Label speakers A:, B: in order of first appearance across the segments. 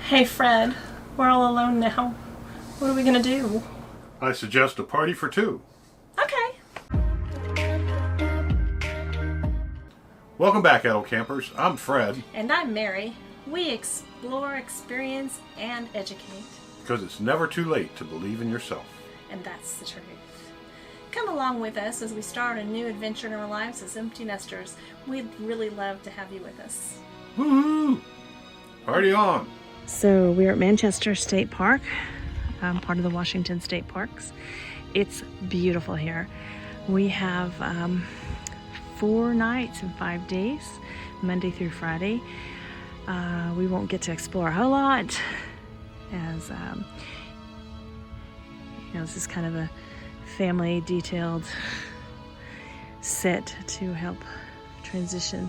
A: Hey Fred, we're all alone now. What are we gonna do?
B: I suggest a party for two.
A: Okay.
B: Welcome back, EdelKampers. I'm Fred.
A: And I'm Mary. We explore, experience, and educate.
B: Because it's never too late to believe in yourself.
A: And that's the truth. Come along with us as we start a new adventure in our lives as empty nesters. We'd really love to have you with us.
B: Woohoo! Party on!
A: So we're at Manchester State Park, part of the Washington State Parks. It's beautiful here. We have 4 nights and 5 days, Monday through Friday. We won't get to explore a whole lot as this is kind of a family detailed set to help transition.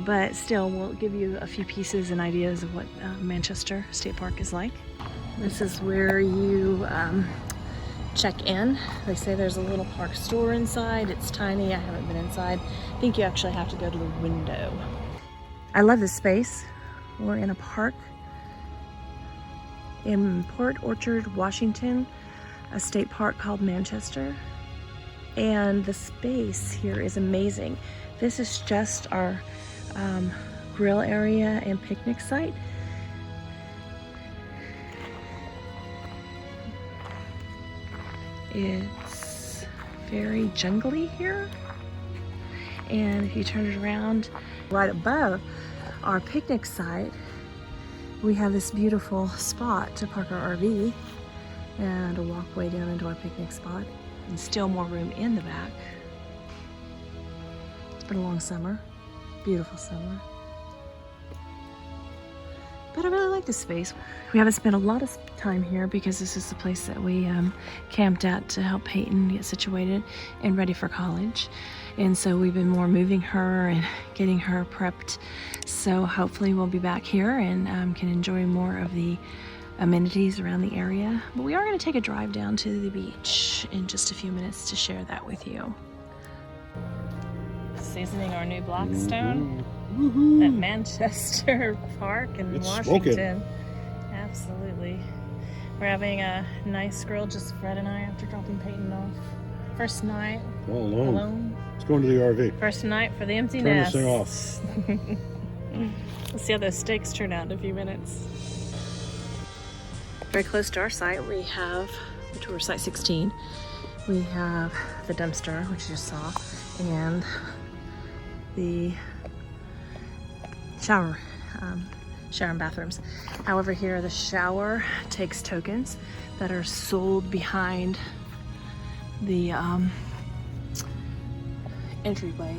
A: But still, we'll give you a few pieces and ideas of what Manchester State Park is like. This is where you check in. They say there's a little park store inside. It's tiny. I haven't been inside. I think you actually have to go to the window. I love this space. We're in a park in Port Orchard, Washington, a state park called Manchester. And the space here is amazing. This is just our grill area and picnic site. It's very jungly here. And if you turn it around, right above our picnic site, we have this beautiful spot to park our RV and a walkway down into our picnic spot, and still more room in the back. It's been a long summer, beautiful summer. But I really like this space. We haven't spent a lot of time here because this is the place that we camped at to help Peyton get situated and ready for college. And so we've been more moving her and getting her prepped. So hopefully we'll be back here and can enjoy more of the amenities around the area. But we are going to take a drive down to the beach in just a few minutes to share that with you. Seasoning our new Blackstone at Manchester Park in Washington. Smoking. Absolutely. We're having a nice grill, just Fred and I, after dropping Peyton off. First night
B: All alone. Let's go into the RV.
A: First night for the empty
B: Turn
A: nest.
B: this thing off.
A: Let's see how those steaks turn out in a few minutes. Very close to our site, we have, which we're site 16, we have the dumpster, which you just saw, and the shower and bathrooms. However, here the shower takes tokens that are sold behind the entryway.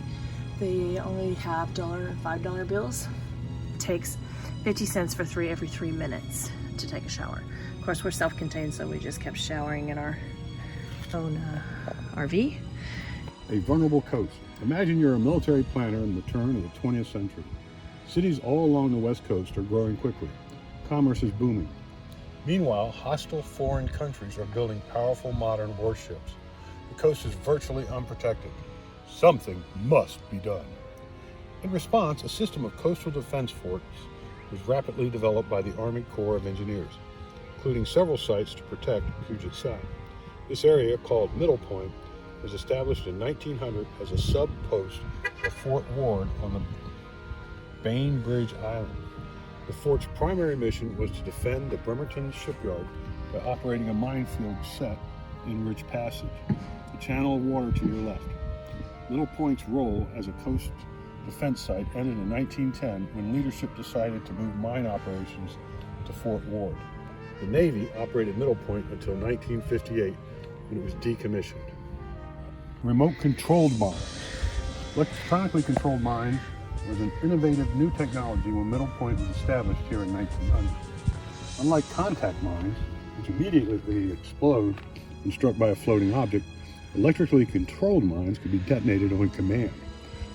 A: They only have $1 and $5 bills. It takes 50 cents for every 3 minutes to take a shower. Of course, we're self-contained, so we just kept showering in our own RV.
B: A vulnerable coast. Imagine you're a military planner in the turn of the 20th century. Cities all along the West Coast are growing quickly. Commerce is booming. Meanwhile, hostile foreign countries are building powerful modern warships. The coast is virtually unprotected. Something must be done. In response, a system of coastal defense forts was rapidly developed by the Army Corps of Engineers, including several sites to protect Puget Sound. This area, called Middle Point, was established in 1900 as a sub-post for Fort Ward on the Bainbridge Island. The fort's primary mission was to defend the Bremerton shipyard by operating a minefield set in Rich Passage, the channel of water to your left. Middle Point's role as a coast defense site ended in 1910 when leadership decided to move mine operations to Fort Ward. The Navy operated Middle Point until 1958 when it was decommissioned. Remote-controlled mines. Electronically controlled mines was an innovative new technology when Middle Point was established here in 1900. Unlike contact mines, which immediately explode when struck by a floating object, electrically controlled mines could be detonated on command.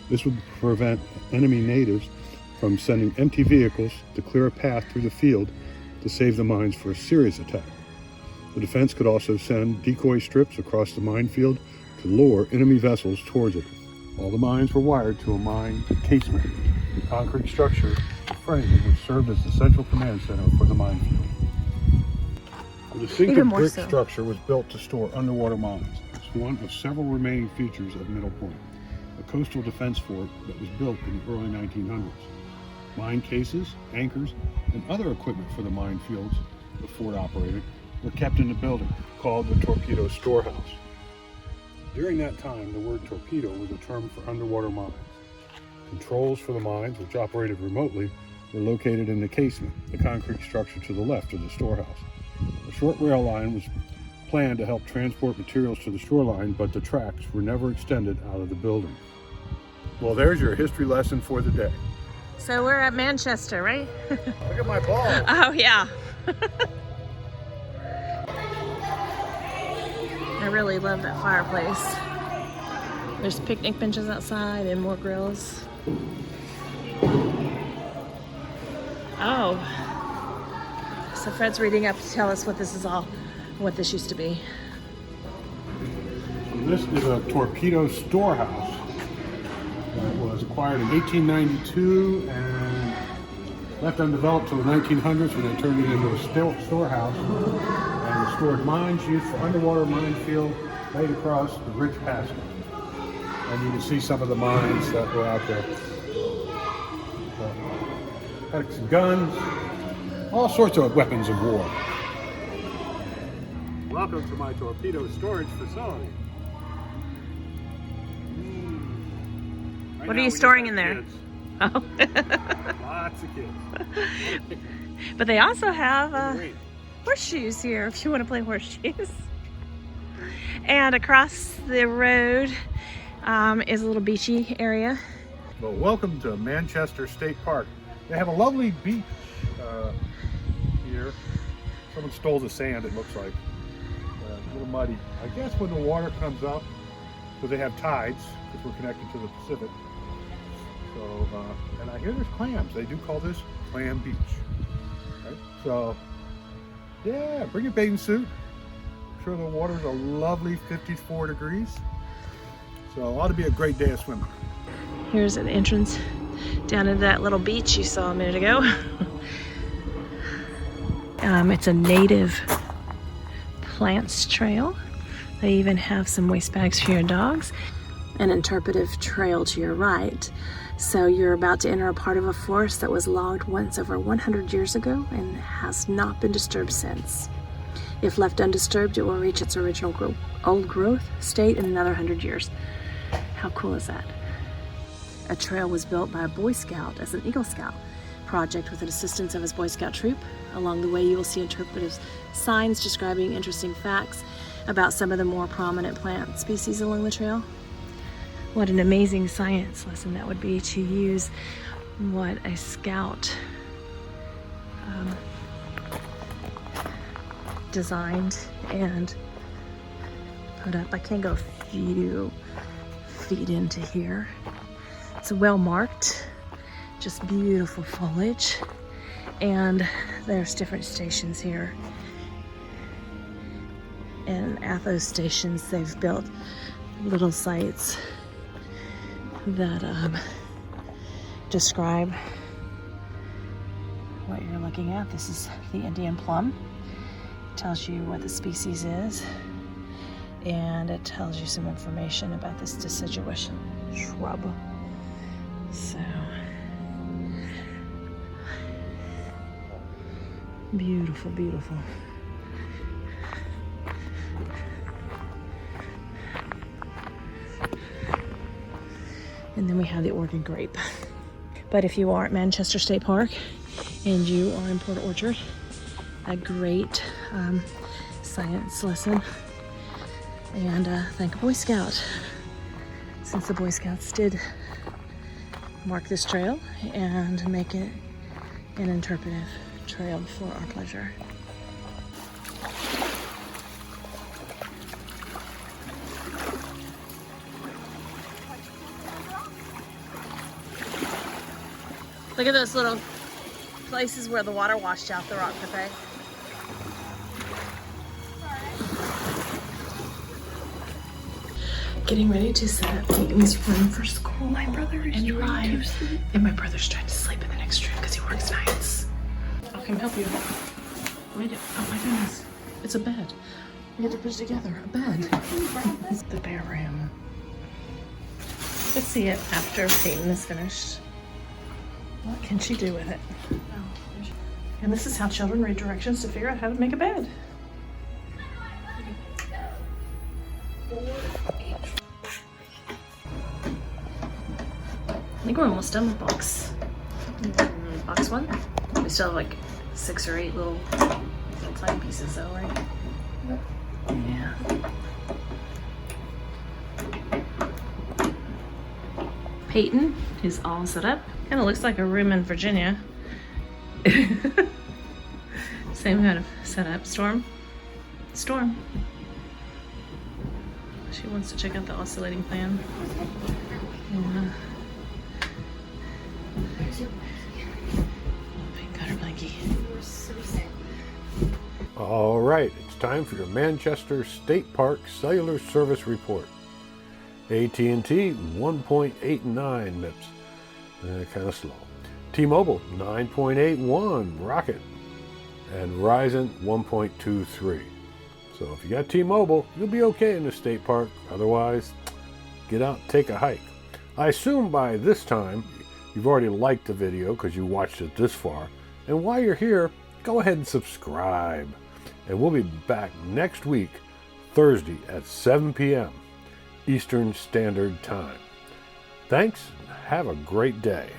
B: This would prevent enemy natives from sending empty vehicles to clear a path through the field to save the mines for a serious attack. The defense could also send decoy strips across the minefield to lure enemy vessels towards it. All the mines were wired to a mine casement, a concrete structure with frame which served as the central command center for the minefield. The distinctive brick structure was built to store underwater mines. It's one of several remaining features of Middle Point, a coastal defense fort that was built in the early 1900s. Mine cases, anchors, and other equipment for the minefields the fort operated were kept in the building, called the torpedo storehouse. During that time, the word torpedo was a term for underwater mines. Controls for the mines, which operated remotely, were located in the casement, the concrete structure to the left of the storehouse. A short rail line was planned to help transport materials to the shoreline, but the tracks were never extended out of the building. Well, there's your history lesson for the day.
A: So we're at Manchester, right?
B: Look at my ball.
A: Oh, yeah. I really love that fireplace. There's picnic benches outside and more grills. Oh. So Fred's reading up to tell us what this used to be.
B: This is a torpedo storehouse that was acquired in 1892 and left undeveloped till the 1900s when they turned it into a storehouse and stored mines used for underwater minefield laid across the rich passage. And you can see some of the mines that were out there. Had some guns, all sorts of weapons of war. Welcome to my torpedo storage facility.
A: What are you storing in there?
B: Kids.
A: Oh.
B: Lots of kids.
A: But they also have horseshoes here if you want to play horseshoes. And across the road is a little beachy area.
B: Well, welcome to Manchester State Park. They have a lovely beach here. Someone stole the sand, it looks like. A little muddy. I guess when the water comes up, because they have tides, because we're connected to the Pacific. So, and I hear there's clams. They do call this Clam Beach. Right? So, yeah, bring your bathing suit. I'm sure the water's a lovely 54 degrees. So, it ought to be a great day of swimming.
A: Here's an entrance down to that little beach you saw a minute ago. It's a native plants trail. They even have some waste bags for your dogs. An interpretive trail to your right. So you're about to enter a part of a forest that was logged once over 100 years ago and has not been disturbed since. If left undisturbed, it will reach its original old growth state in another 100 years. How cool is that? A trail was built by a Boy Scout as an Eagle Scout project with the assistance of his Boy Scout troop. Along the way, you will see interpretive signs describing interesting facts about some of the more prominent plant species along the trail. What an amazing science lesson that would be to use what a scout designed and put up. I can't go a few feet into here. It's well marked, just beautiful foliage, and there's different stations here. And at those stations, they've built little sites that describe what you're looking at. This is the Indian plum. It tells you what the species is, and it tells you some information about this deciduous shrub. So beautiful, beautiful. And then we have the Oregon grape. But if you are at Manchester State Park and you are in Port Orchard, a great science lesson. And thank a Boy Scout, since the Boy Scouts did mark this trail and make it an interpretive trail for our pleasure. Look at those little places where the water washed out the rock cafe. Getting ready to set up Peyton's room for school. My brother is
C: trying to sleep.
A: And my brother's trying to sleep in the next room because he works nights. I'll come help you. Wait, oh my goodness. It's a bed. We had to put it together. A bed. It's the bare room. Let's see it after Peyton is finished. What can she do with it? And this is how children read directions to figure out how to make a bed. I think we're almost done with box 1. We still have like 6 or 8 little tiny pieces though, right? Yeah. Peyton is all set up. Kind of looks like a room in Virginia. Same kind of setup. Storm. She wants to check out the oscillating fan. Yeah. Peyton got her blankie.
B: All right, it's time for your Manchester State Park Cellular Service Report. AT&T 1.89 MIPS, kind of slow. T-Mobile 9.81 Rocket, and Verizon 1.23. So if you got T-Mobile, you'll be okay in the state park. Otherwise, get out and take a hike. I assume by this time you've already liked the video because you watched it this far. And while you're here, go ahead and subscribe. And we'll be back next week, Thursday at 7 p.m. Eastern Standard Time. Thanks, and have a great day.